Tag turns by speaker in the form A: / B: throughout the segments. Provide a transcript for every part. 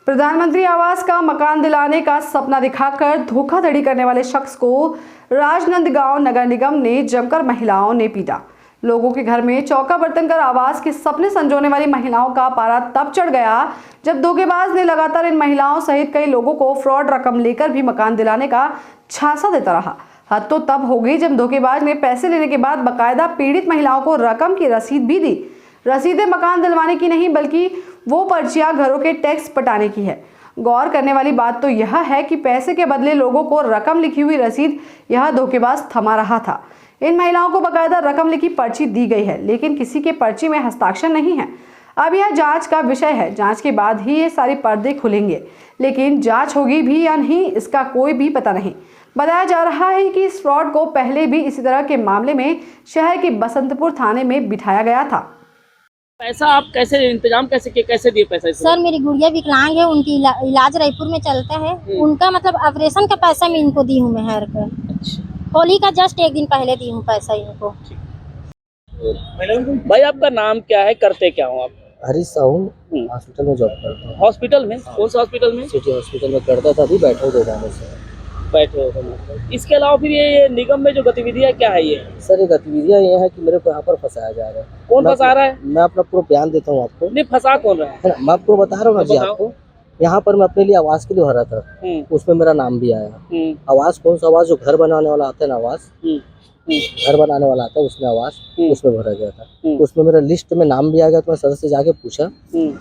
A: प्रधानमंत्री आवास का मकान दिलाने का सपना दिखाकर धोखाधड़ी करने वाले शख्स को राजनांदगांव नगर निगम ने जमकर महिलाओं ने पीटा। लोगों के घर में चौका बर्तन कर आवास के सपने संजोने वाली महिलाओं का पारा तब चढ़ गया जब धोखेबाज ने लगातार इन महिलाओं सहित कई लोगों को फ्रॉड रकम लेकर भी मकान दिलाने का झांसा देता रहा। हद तो तब हो गई जब धोखेबाज ने पैसे लेने के बाद बाकायदा पीड़ित महिलाओं को रकम की रसीद भी दी। रसीदें मकान दिलवाने की नहीं बल्कि वो पर्चियां घरों के टैक्स पटाने की है। गौर करने वाली बात तो यह है कि पैसे के बदले लोगों को रकम लिखी हुई रसीद यह धोखेबाज थमा रहा था। इन महिलाओं को बाकायदा रकम लिखी पर्ची दी गई है, लेकिन किसी के पर्ची में हस्ताक्षर नहीं है। अब यह जांच का विषय है। जांच के बाद ही ये सारे पर्दे खुलेंगे, लेकिन जांच होगी भी या नहीं इसका कोई भी पता नहीं। बताया जा रहा है कि इस फ्रॉड को पहले भी इसी तरह के मामले में शहर के बसंतपुर थाने में बिठाया गया था।
B: पैसा आप कैसे इंतजाम कैसे दिए पैसा?
C: सर मेरी गुड़िया विकलांग है, उनकी इलाज रायपुर में चलता है। उनका मतलब ऑपरेशन का पैसा मैं इनको दी हूँ मेहर का। होली का जस्ट एक दिन पहले दी हूँ पैसा इनको।
B: भाई आपका नाम क्या है, करते क्या हो आप?
D: हरीश साहू, हॉस्पिटल में जॉब करता हूँ।
B: हॉस्पिटल में? कौन सा हॉस्पिटल में?
D: सिटी हॉस्पिटल में करता था, अभी बैठा हूँ 2 महीने से।
B: बैठे हो? इसके अलावा फिर ये निगम में जो गतिविधियाँ क्या है ये?
D: सर ये गतिविधियाँ ये है कि मेरे को यहाँ पर फंसाया जा रहा है।
B: कौन फंसा रहा है?
D: मैं अपना पूरा बयान देता हूँ आपको।
B: नहीं, फंसा कौन रहा है
D: ना, मैं आपको बता रहा हूँ ना जी आपको। यहाँ पर मैं अपने लिए आवास के लिए भरा था, उसमें मेरा नाम भी आया। आवास कौन सा आवास? जो घर बनाने वाला आता है ना, आवास घर बनाने वाला आता है, उसमें आवास उसमें भरा गया था। उसमें मेरा लिस्ट में नाम भी आ गया। तो मैं सर से जाके पूछा,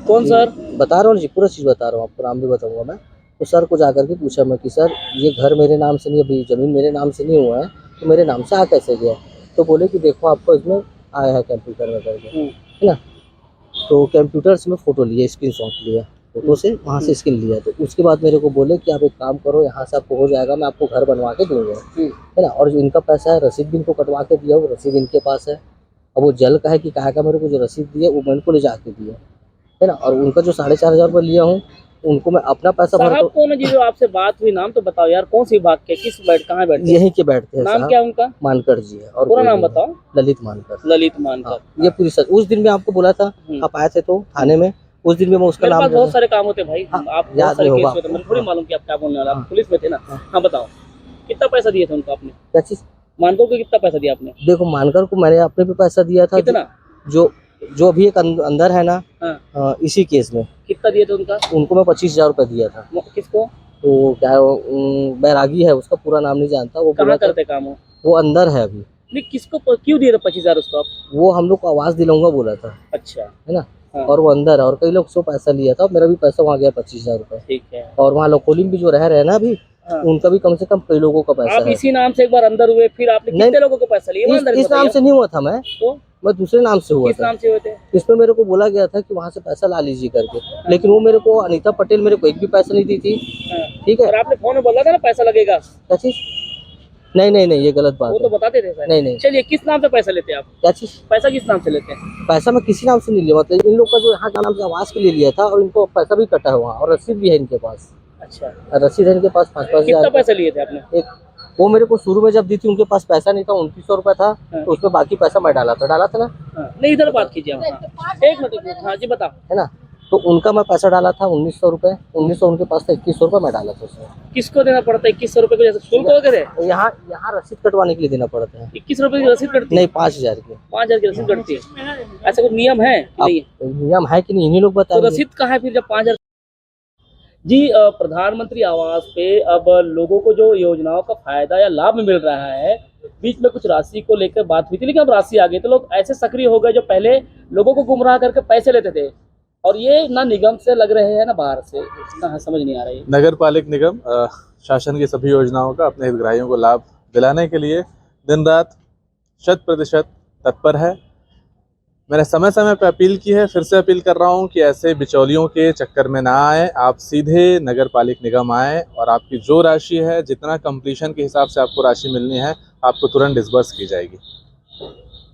B: कौन सर?
D: बता रहा हूँ जी, पूरा चीज बता रहा हूँ आपको, नाम भी बताऊंगा मैं। तो सर को जाकर के पूछा मैं कि सर ये घर मेरे नाम से नहीं, अभी जमीन मेरे नाम से नहीं हुआ है, तो मेरे नाम से आ कैसे गया? तो बोले कि देखो आपको इसमें आया है कंप्यूटर में करके, है ना। तो कंप्यूटर से मैं फोटो लिया, स्क्रीनशॉट लिया, फोटो से वहाँ से स्क्रीन लिया। तो उसके बाद मेरे को बोले कि आप एक काम करो, यहाँ से आपको हो जाएगा, मैं आपको घर बनवा के दूंगा, है ना। और जो इनका पैसा है, रसीद भी इनको कटवा के दिया, वो रसीद इनके पास है। अब वो जल का है कि कहा का, मेरे को जो रसीद दिया वो मैं इनको ले जाके दिया, है ना। और उनका जो 4,500 रुपये लिया हूँ, उनको मैं अपना पैसा भर।
B: कौन है जी जो आपसे बात हुई? नाम तो बताओ यार, कौन सी बात के, किस कहाँ बैठते?
D: यहीं के बैठते हैं।
B: नाम क्या उनका?
D: मानकर जी है। और
B: पूरा नाम बताओ।
D: ललित मानकर।
B: ललित मानकर।
D: ये पूरी सर उस दिन में आपको बोला था, आप आए थे तो थाने में, उस दिन में मैं उसका नाम।
B: बहुत सारे काम होते हैं भाई, आप
D: याद नहीं होगा,
B: मुझे थोड़ी मालूम कि आप क्या बोलने वाला। आप पुलिस में थे ना? हाँ बताओ, कितना पैसा दिया था उनको आपने?
D: क्या चीज?
B: मानकर को कितना पैसा दिया आपने?
D: देखो मानकर को मैंने अपने पे पैसा दिया था।
B: कितना?
D: जो अभी एक अंदर है ना, इसी केस में।
B: कितना दिया था उनका?
D: उनको मैं 25,000 रुपए दिया था।
B: किसको?
D: तो क्या बैरागी है, उसका पूरा नाम नहीं जानता। वो
B: कहाँ करते काम?
D: वो अंदर है अभी।
B: नहीं, किसको क्यों दिया था 25,000 उसको आप?
D: वो हम लोग को आवाज दिलाऊंगा बोला था।
B: अच्छा,
D: है ना। और वो अंदर है, और कई लोग से पैसा लिया था। मेरा भी पैसा वहाँ गया 25,000 रुपए।
B: ठीक है। और
D: और वहाँ लोकोलिंग भी जो रह रहे हैं ना अभी, उनका भी कम से कम कई लोगों का पैसा
B: आप इसी नाम से एक बार अंदर हुए, फिर आपने कितने लोगों को पैसा लिया?
D: इस नाम से नहीं हुआ था मैं,
B: तो
D: मैं दूसरे नाम से हुआ था।
B: किस नाम से हुए थे?
D: इसमें मेरे को बोला गया था कि वहाँ से पैसा ला लीजिए करके, लेकिन वो मेरे को अनीता पटेल मेरे को एक भी पैसा नहीं दी थी। ठीक है।
B: और आपने फोन में बोला था ना पैसा लगेगा?
D: क्या चीज? नहीं, ये गलत बात
B: वो तो बताते थे सर।
D: नहीं।
B: चलिए, किस नाम से पैसा लेते हैं आप?
D: क्या चीज?
B: पैसा किस नाम से लेते हैं?
D: पैसा मैं किसी नाम से नहीं लिया, मतलब इन लोग का जो यहाँ का नाम से आवास के लिए लिया था, और इनको पैसा भी कटा हुआ, और रसीद भी है इनके पास।
B: अच्छा,
D: रसीद है इनके पास 5,000।
B: कितना पैसा लिए थे आपने?
D: वो मेरे को शुरू में जब दी थी, उनके पास पैसा नहीं था, 2,900 रुपए था। तो उसमें बाकी पैसा मैं डाला था ना।
B: नहीं, इधर बात कीजिए आप। एक मिनट। हाँ जी बताओ।
D: है ना। तो उनका मैं पैसा डाला था 1,900 रुपए। 1,900 उनके पास था, 2,100 रुपए मैं डाला था उसमें।
B: किसको देना पड़ता है 2100 रुपए को? जैसे शुल्क वगैरह
D: यहाँ रसीद कटवाने के लिए देना पड़ता है।
B: 21 रुपए की रसीद कटती है?
D: नहीं, 5,000 की।
B: 5,000 की रसीद कटती है? ऐसा कुछ नियम है कि नहीं?
D: नियम है कि नहीं, इन्हीं लोग बताएंगे।
B: तो रसीद कहाँ है फिर जब 5,000? जी, प्रधानमंत्री आवास पे अब लोगों को जो योजनाओं का फायदा या लाभ मिल रहा है, बीच में कुछ राशि को लेकर बात हुई थी, लेकिन अब राशि आ गई तो लोग ऐसे सक्रिय हो गए जो पहले लोगों को गुमराह करके पैसे लेते थे। और ये ना निगम से लग रहे हैं ना बाहर से, कहाँ समझ नहीं आ रही।
E: नगर पालिक निगम शासन की सभी योजनाओं का अपने हितग्राहियों को लाभ दिलाने के लिए दिन रात 100% तत्पर है। मैंने समय समय पर अपील की है, फिर से अपील कर रहा हूं कि ऐसे बिचौलियों के चक्कर में ना आए। आप सीधे नगर पालिक निगम आए और आपकी जो राशि है, जितना कंप्लीशन के हिसाब से आपको राशि मिलनी है, आपको तुरंत डिस्बर्स की जाएगी।